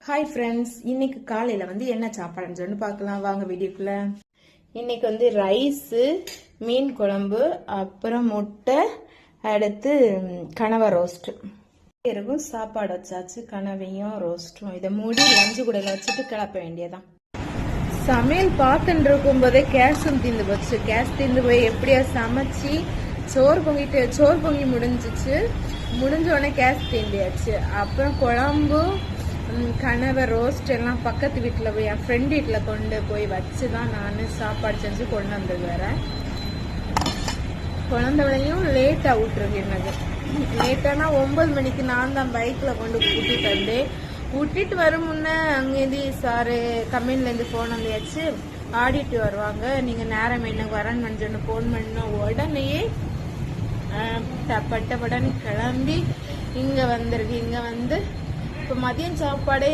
Hi friends, இன்னைக்கு காலையில் என்ன சாப்பாடுன்னு சொல்லி பார்க்கலாம் வாங்க வீடியோக்குள்ள. இன்னைக்கு ரைஸு, மீன் குழம்பு, அப்புறம் முட்டை, அடுத்து கனவா ரோஸ்ட்டு இருக்கும். சாப்பாடு வச்சாச்சு, கனவையும் ரோஸ்ட்டும். இதை மூடி லஞ்சு கூட வச்சுட்டு கிளப்ப வேண்டியதான். சமையல் பார்த்துட்டு இருக்கும்போதே கேஸும் தீர்ந்து போச்சு. கேஸ் தீர்ந்து போய் எப்படியா சமைச்சு சோறு பொங்கி முடிஞ்சிச்சு. முடிஞ்ச உடனே கேஸ் தீண்டியாச்சு. அப்புறம் குழம்பு, கனவை ரோஸ்ட் எல்லாம் பக்கத்து வீட்டில் போய் என் ஃப்ரெண்ட் வீட்டில் கொண்டு போய் வச்சு தான் நான் சாப்பாடு செஞ்சு கொண்டு வந்தது. வேற குழந்தைகளையும் லேட்டாக விட்டுருக்கேன். லேட்டானா 9 மணிக்கு நான் தான் பைக்கில் கொண்டு கூட்டிட்டு வந்தேன். விட்டுட்டு வரும் முன்னே அங்கேருந்து சாரு கம்பெனிலேருந்து ஃபோன் வந்தாச்சு, ஆடிட்டு வருவாங்க, நீங்கள் நேரம் எனக்கு வரேன்னு சொல்லி ஃபோன் பண்ண உடனேயே பட்டப்படன்னு கிளம்பி இங்கே வந்திருக்கு. இங்கே இப்போ மதியம் சாப்பாடே